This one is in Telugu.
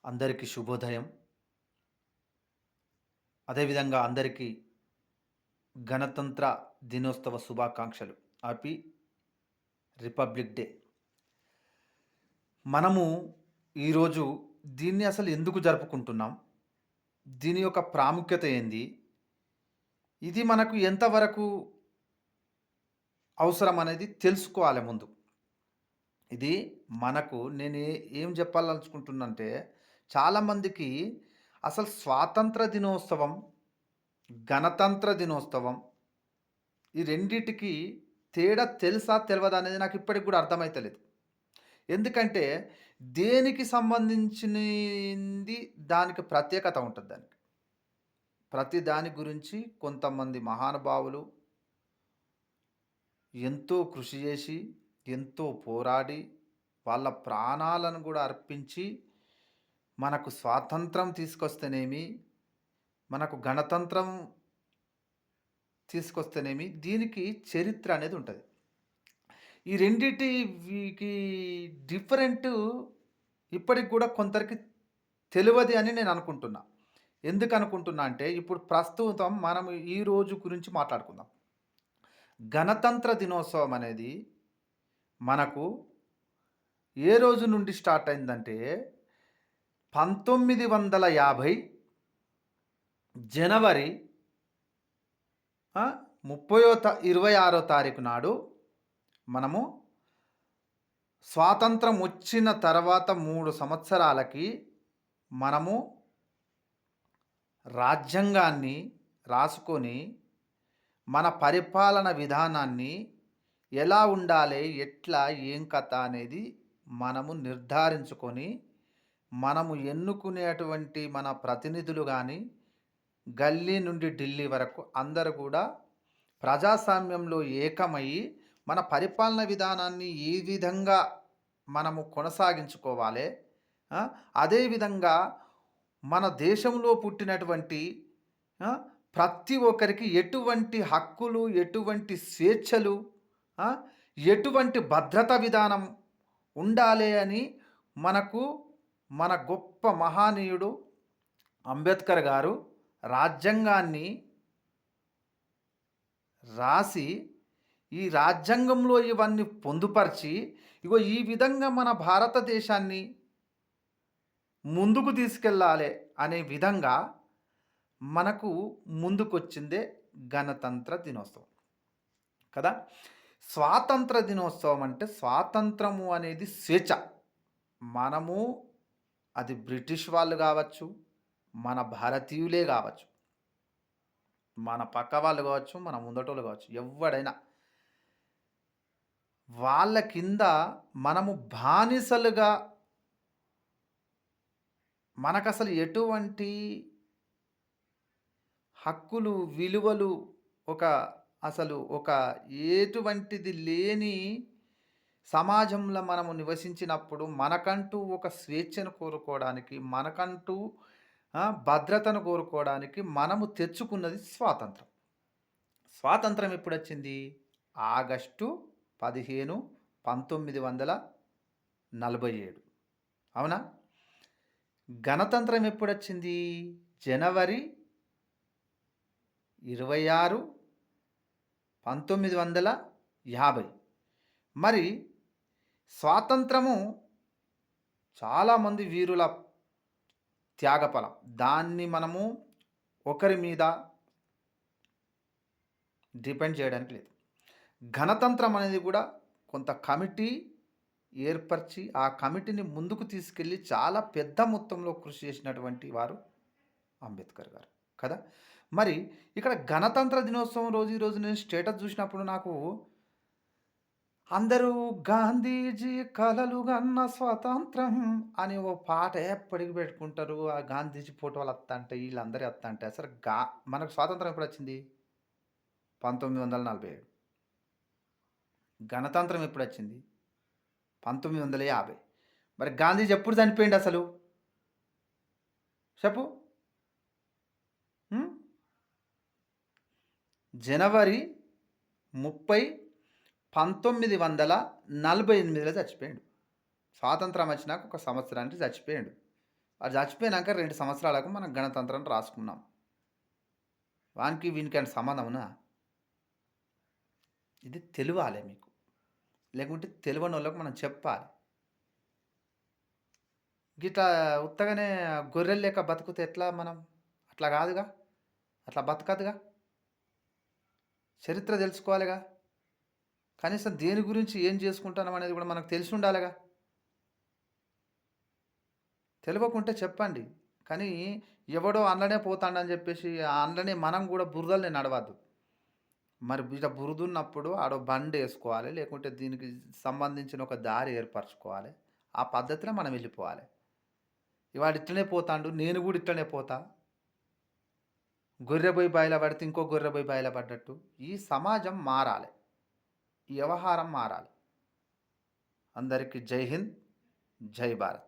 అందరికీ శుభోదయం. అదేవిధంగా అందరికీ గణతంత్ర దినోత్సవ శుభాకాంక్షలు. Happy republic day. మనము ఈరోజు దీన్ని అసలు ఎందుకు జరుపుకుంటున్నాం? దీని యొక్క ప్రాముఖ్యత ఏంది? ఇది మనకు ఎంతవరకు అవసరం అనేది తెలుసుకోవాలి ముందు. ఇది మనకు ఏం చెప్పాలనుకుంటున్నంటే చాలామందికి అసలు స్వాతంత్ర దినోత్సవం, గణతంత్ర దినోత్సవం ఈ రెండిటికి తేడా తెలుసా? తెలవదా? అనేది నాకు ఇప్పటికి కూడా అర్థమైతలేదు. ఎందుకంటే దేనికి సంబంధించినది దానికి ప్రత్యేకత ఉంటది దానికి. ప్రతి దాని గురించి కొంతమంది మహానుభావులు ఎంతో కృషి చేసి, ఎంతో పోరాడి, వాళ్ళ ప్రాణాలను కూడా అర్పించి మనకు స్వాతంత్రం తీసుకొస్తేనేమి, మనకు గణతంత్రం తీసుకొస్తేనేమి, దీనికి చరిత్ర అనేది ఉంటది. ఈ రెండిటికి డిఫరెంటు ఇప్పటికి గూడా కొందరికి తెలవది అని నేను అనుకుంటున్నా. ఎందుకనుకుంటున్నా అంటే, ఇప్పుడు ప్రస్తుతం మనం ఈ రోజు గురించి మాట్లాడుకుందాం. గణతంత్ర దినోత్సవం అనేది మనకు ఏ రోజు నుండి స్టార్ట్ అయిందంటే, 1950 జనవరి 26వ తారీఖు నాడు మనము స్వాతంత్రం వచ్చిన తర్వాత 3 సంవత్సరాలకి మనము రాజ్యాంగాన్ని రాసుకొని, మన పరిపాలన విధానాన్ని ఎలా ఉండాలి, ఎట్లా, ఏం కథ అనేది మనము నిర్ధారించుకొని, మనము ఎన్నుకునేటువంటి మన ప్రతినిధులు గానీ, గల్లీ నుండి ఢిల్లీ వరకు అందరూ కూడా ప్రజాస్వామ్యంలో ఏకమయ్యి, మన పరిపాలన విధానాన్ని ఏ విధంగా మనము కొనసాగించుకోవాలే, ఆ! అదేవిధంగా మన దేశంలో పుట్టినటువంటి ఆ! ప్రతి ఒక్కరికి ఎటువంటి హక్కులు, ఎటువంటి స్వేచ్ఛలు, ఆ! ఎటువంటి భద్రతా విధానం ఉండాలి అని మనకు మన గొప్ప మహానీయుడు అంబేద్కర్ గారు రాజ్యాంగాన్ని రాసి, ఈ రాజ్యాంగంలో ఇవన్నీ పొందుపరిచి, ఇగో ఈ విధంగా మన భారతదేశాన్ని ముందుకు తీసుకెళ్ళాలి అనే విధంగా మనకు ముందుకొచ్చిందే గణతంత్ర దినోత్సవం కదా! స్వాతంత్ర దినోత్సవం అంటే స్వాతంత్రము అనేది స్వేచ్ఛ. మనము అది బ్రిటిష్ వాళ్ళు గావచ్చు, మన భారతీయులే గావచ్చు, మన పక్క వాళ్ళు గావచ్చు, మన ముందటోళ్ళు గావచ్చు, ఎవ్వడైనా వాళ్ళ కింద మనము బానిసలుగా మనకసలు ఎటువంటి హక్కులు, విలువలు ఒక ఒక ఎటువంటిది లేని సమాజంలో మనము నివసించినప్పుడు మనకంటూ ఒక స్వేచ్ఛను కోరుకోవడానికి, మనకంటూ భద్రతను కోరుకోవడానికి మనము తెచ్చుకున్నది స్వాతంత్రం. స్వాతంత్రం ఎప్పుడొచ్చింది? ఆగస్టు 15, 1947. అవునా? గణతంత్రం ఎప్పుడొచ్చింది? జనవరి 26, 1950. మరి స్వాతంత్రము చాలామంది వీరుల త్యాగఫలం. దాన్ని మనము ఒకరి మీద డిపెండ్ చేయడానికి లేదు. గణతంత్రం అనేది కూడా కొంత కమిటీ ఏర్పరిచి, ఆ కమిటీని ముందుకు తీసుకెళ్ళి చాలా పెద్ద మొత్తంలో కృషి చేసినటువంటి వారు అంబేద్కర్ గారు కదా! మరి ఇక్కడ గణతంత్ర దినోత్సవం రోజు ఈరోజు నేను స్టేటస్ చూసినప్పుడు నాకు అందరూ గాంధీజీ కలలు గన్న స్వాతంత్రం అని ఓ పాట ఎప్పటికి పెట్టుకుంటారు. ఆ గాంధీజీ ఫోటోలు వత్తంటాయి. వీళ్ళందరూ వత్తంటాయి. అసలు మనకు స్వాతంత్రం ఎప్పుడొచ్చింది? 1947. గణతంత్రం ఎప్పుడొచ్చింది? 1950. మరి గాంధీజీ ఎప్పుడు చనిపోయిండు అసలు? చెప్పు. హ్మ్. జనవరి 30, 1948లో చచ్చిపోయిండు. స్వాతంత్రం వచ్చినాక ఒక సంవత్సరానికి చచ్చిపోయిండు. అది చచ్చిపోయినాక 2 సంవత్సరాలకు మనం గణతంత్రం రాసుకున్నాం. వానికి వీనికేమైనా సంబంధం ఉన్నదా? ఇది తెలవాలే మీకు. లేకుంటే తెలవనోళ్ళకి మనం చెప్పాలి. గిట్లా ఉత్తగానే గొర్రెలు లెక్క బతుకుతే ఎట్లా మనం? అట్లా గాదుగా. అట్లా బతకదుగా. చరిత్ర తెలుసుకోవాలిగా. కనీసం దేని గురించి ఏం చేసుకుంటున్నాం అనేది కూడా మనకు తెలిసుండాలిగా. తెలవకుంటే చెప్పండి. కానీ ఎవడో అందులోనే పోతాండని జెప్పేసి ఆ అందులోనే మనం గూడా బురదలనే నడవద్దు. మరి ఇట్లా బురదున్నప్పుడు ఆడో బండేసుకోవాలి. లేకుంటే దీనికి సంబంధించిన ఒక దారి ఏర్పరచుకోవాలి. ఆ పద్ధతిలో మనం వెళ్ళిపోవాలి. వాడు ఇట్లనే పోతాండు. నేను గూడా ఇట్లనే పోతా. గొర్రె బోయి బాయిల పడితే ఇంకో గొర్రె బోయి బాయిల పడ్డట్టు. ఈ సమాజం మారాలి. ఈ వ్యవహారం మారాలి. అందరికీ జై హింద్. జై భారత్.